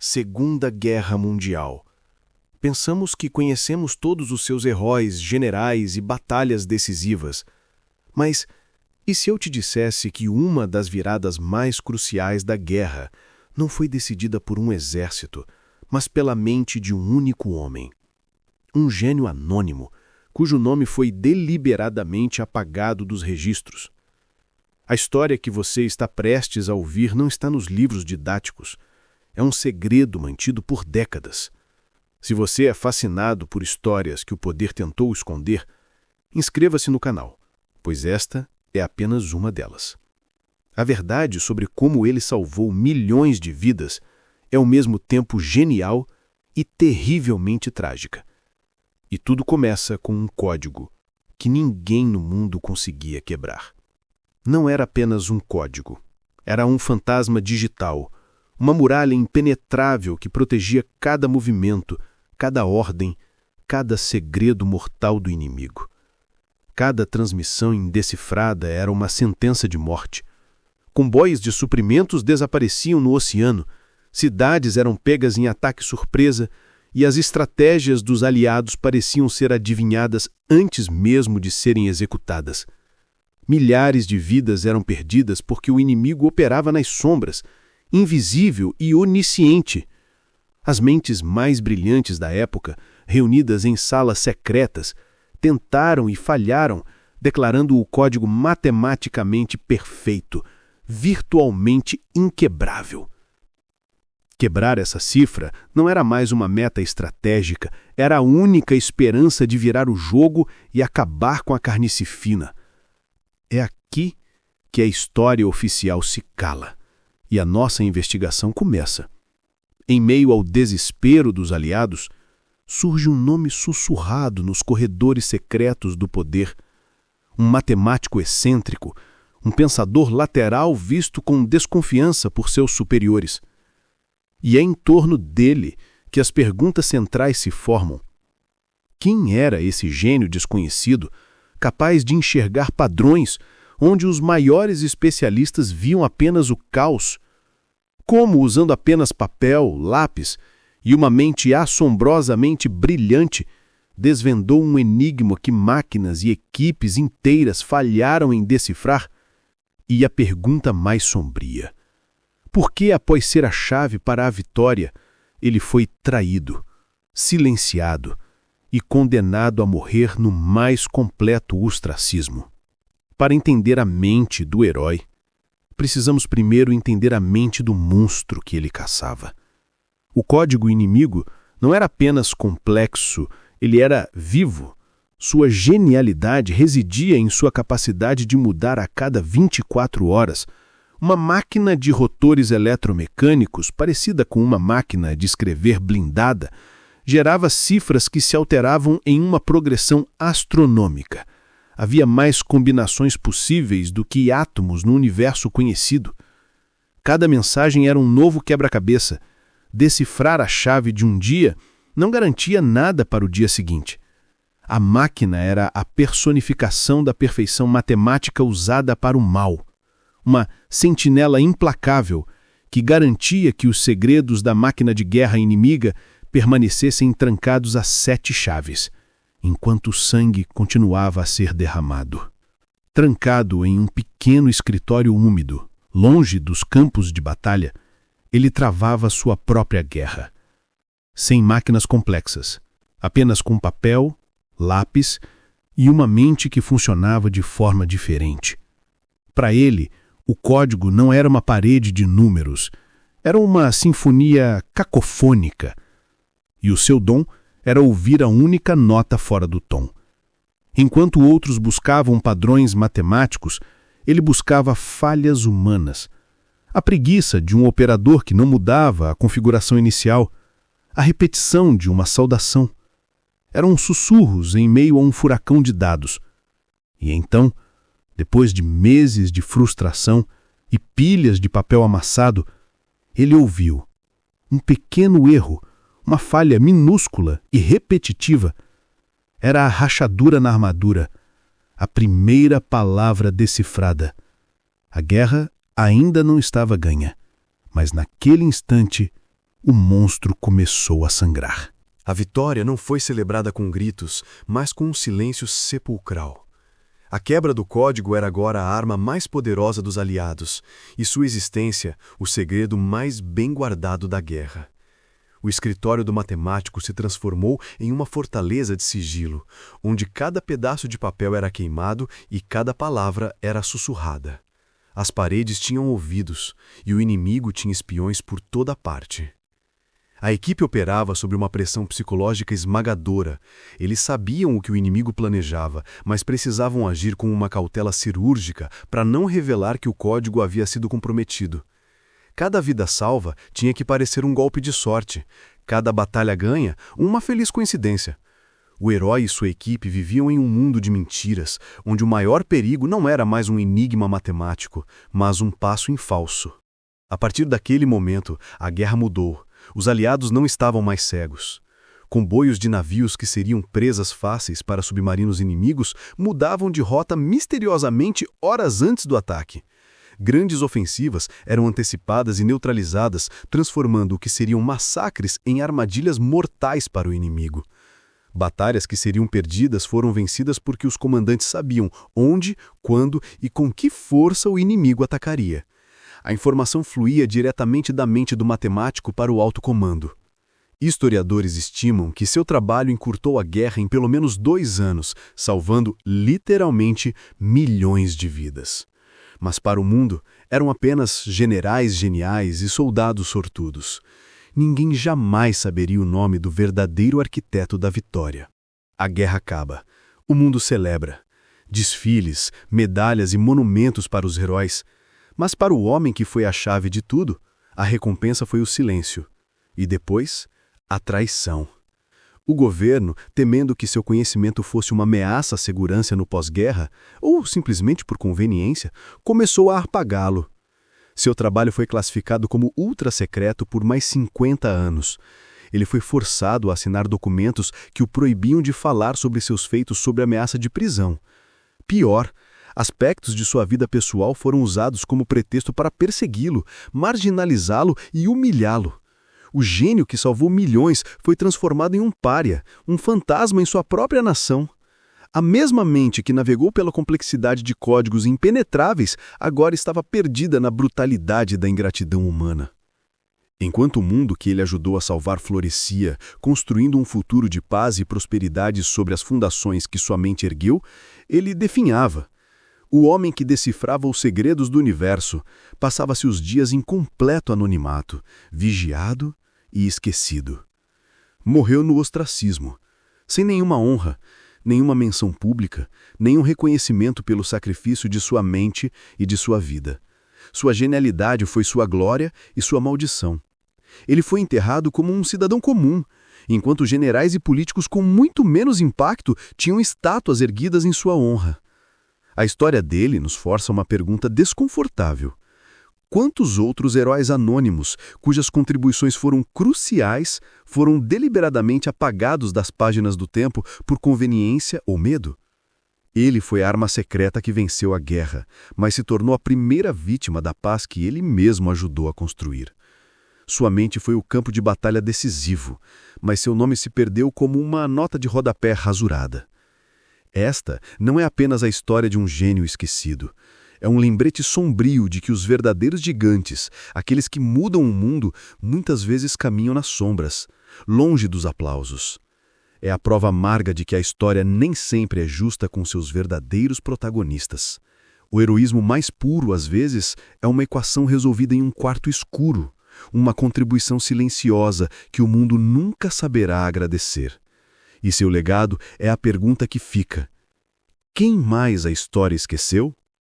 Segunda Guerra Mundial. Pensamos que conhecemos todos os seus heróis, generais e batalhas decisivas. Mas e se eu te dissesse que uma das viradas mais cruciais da guerra não foi decidida por um exército, mas pela mente de um único homem? Um gênio anônimo, cujo nome foi deliberadamente apagado dos registros. A história que você está prestes a ouvir não está nos livros didáticos. É um segredo mantido por décadas. Se você é fascinado por histórias que o poder tentou esconder, inscreva-se no canal, pois esta é apenas uma delas. A verdade sobre como ele salvou milhões de vidas é ao mesmo tempo genial e terrivelmente trágica. E tudo começa com um código que ninguém no mundo conseguia quebrar. Não era apenas um código. Era um fantasma digital, uma muralha impenetrável que protegia cada movimento, cada ordem, cada segredo mortal do inimigo. Cada transmissão indecifrada era uma sentença de morte. Comboios de suprimentos desapareciam no oceano, cidades eram pegas em ataque surpresa e as estratégias dos aliados pareciam ser adivinhadas antes mesmo de serem executadas. Milhares de vidas eram perdidas porque o inimigo operava nas sombras, invisível e onisciente. As mentes mais brilhantes da época, reunidas em salas secretas, tentaram e falharam, declarando o código matematicamente perfeito, virtualmente inquebrável. Quebrar essa cifra não era mais uma meta estratégica, era a única esperança de virar o jogo e acabar com a carnificina. É aqui que a história oficial se cala e a nossa investigação começa. Em meio ao desespero dos aliados, surge um nome sussurrado nos corredores secretos do poder. Um matemático excêntrico, um pensador lateral visto com desconfiança por seus superiores. E é em torno dele que as perguntas centrais se formam. Quem era esse gênio desconhecido, capaz de enxergar padrões onde os maiores especialistas viam apenas o caos? Como, usando apenas papel, lápis e uma mente assombrosamente brilhante, desvendou um enigma que máquinas e equipes inteiras falharam em decifrar? E a pergunta mais sombria: por que, após ser a chave para a vitória, ele foi traído, silenciado e condenado a morrer no mais completo ostracismo? Para entender a mente do herói, precisamos primeiro entender a mente do monstro que ele caçava. O código inimigo não era apenas complexo, ele era vivo. Sua genialidade residia em sua capacidade de mudar a cada 24 horas. Uma máquina de rotores eletromecânicos, parecida com uma máquina de escrever blindada, gerava cifras que se alteravam em uma progressão astronômica. Havia mais combinações possíveis do que átomos no universo conhecido. Cada mensagem era um novo quebra-cabeça. Decifrar a chave de um dia não garantia nada para o dia seguinte. A máquina era a personificação da perfeição matemática usada para o mal. Uma sentinela implacável que garantia que os segredos da máquina de guerra inimiga permanecessem trancados a 7 chaves, enquanto o sangue continuava a ser derramado. Trancado em um pequeno escritório úmido, longe dos campos de batalha, ele travava sua própria guerra. Sem máquinas complexas, apenas com papel, lápis e uma mente que funcionava de forma diferente. Para ele, o código não era uma parede de números, era uma sinfonia cacofônica. E o seu dom era ouvir a única nota fora do tom. Enquanto outros buscavam padrões matemáticos, ele buscava falhas humanas. A preguiça de um operador que não mudava a configuração inicial, a repetição de uma saudação. Eram sussurros em meio a um furacão de dados. E então, depois de meses de frustração e pilhas de papel amassado, ele ouviu um pequeno erro, uma falha minúscula e repetitiva. Era a rachadura na armadura, a primeira palavra decifrada. A guerra ainda não estava ganha, mas naquele instante o monstro começou a sangrar. A vitória não foi celebrada com gritos, mas com um silêncio sepulcral. A quebra do código era agora a arma mais poderosa dos aliados, e sua existência o segredo mais bem guardado da guerra. O escritório do matemático se transformou em uma fortaleza de sigilo, onde cada pedaço de papel era queimado e cada palavra era sussurrada. As paredes tinham ouvidos, e o inimigo tinha espiões por toda parte. A equipe operava sob uma pressão psicológica esmagadora. Eles sabiam o que o inimigo planejava, mas precisavam agir com uma cautela cirúrgica para não revelar que o código havia sido comprometido. Cada vida salva tinha que parecer um golpe de sorte. Cada batalha ganha, uma feliz coincidência. O herói e sua equipe viviam em um mundo de mentiras, onde o maior perigo não era mais um enigma matemático, mas um passo em falso. A partir daquele momento, a guerra mudou. Os aliados não estavam mais cegos. Comboios de navios que seriam presas fáceis para submarinos inimigos mudavam de rota misteriosamente horas antes do ataque. Grandes ofensivas eram antecipadas e neutralizadas, transformando o que seriam massacres em armadilhas mortais para o inimigo. Batalhas que seriam perdidas foram vencidas porque os comandantes sabiam onde, quando e com que força o inimigo atacaria. A informação fluía diretamente da mente do matemático para o alto comando. Historiadores estimam que seu trabalho encurtou a guerra em pelo menos 2 anos, salvando, literalmente, milhões de vidas. Mas para o mundo, eram apenas generais geniais e soldados sortudos. Ninguém jamais saberia o nome do verdadeiro arquiteto da vitória. A guerra acaba. O mundo celebra. Desfiles, medalhas e monumentos para os heróis. Mas para o homem que foi a chave de tudo, a recompensa foi o silêncio. E depois, a traição. O governo, temendo que seu conhecimento fosse uma ameaça à segurança no pós-guerra, ou simplesmente por conveniência, começou a apagá-lo. Seu trabalho foi classificado como ultra-secreto por mais 50 anos. Ele foi forçado a assinar documentos que o proibiam de falar sobre seus feitos sob ameaça de prisão. Pior, aspectos de sua vida pessoal foram usados como pretexto para persegui-lo, marginalizá-lo e humilhá-lo. O gênio que salvou milhões foi transformado em um pária, um fantasma em sua própria nação. A mesma mente que navegou pela complexidade de códigos impenetráveis agora estava perdida na brutalidade da ingratidão humana. Enquanto o mundo que ele ajudou a salvar florescia, construindo um futuro de paz e prosperidade sobre as fundações que sua mente ergueu, ele definhava. O homem que decifrava os segredos do universo passava-se os dias em completo anonimato, vigiado e esquecido. Morreu no ostracismo, sem nenhuma honra, nenhuma menção pública, nenhum reconhecimento pelo sacrifício de sua mente e de sua vida. Sua genialidade foi sua glória e sua maldição. Ele foi enterrado como um cidadão comum, enquanto generais e políticos com muito menos impacto tinham estátuas erguidas em sua honra. A história dele nos força uma pergunta desconfortável. Quantos outros heróis anônimos, cujas contribuições foram cruciais, foram deliberadamente apagados das páginas do tempo por conveniência ou medo? Ele foi a arma secreta que venceu a guerra, mas se tornou a primeira vítima da paz que ele mesmo ajudou a construir. Sua mente foi o campo de batalha decisivo, mas seu nome se perdeu como uma nota de rodapé rasurada. Esta não é apenas a história de um gênio esquecido. É um lembrete sombrio de que os verdadeiros gigantes, aqueles que mudam o mundo, muitas vezes caminham nas sombras, longe dos aplausos. É a prova amarga de que a história nem sempre é justa com seus verdadeiros protagonistas. O heroísmo mais puro, às vezes, é uma equação resolvida em um quarto escuro, uma contribuição silenciosa que o mundo nunca saberá agradecer. E seu legado é a pergunta que fica: quem mais a história esqueceu?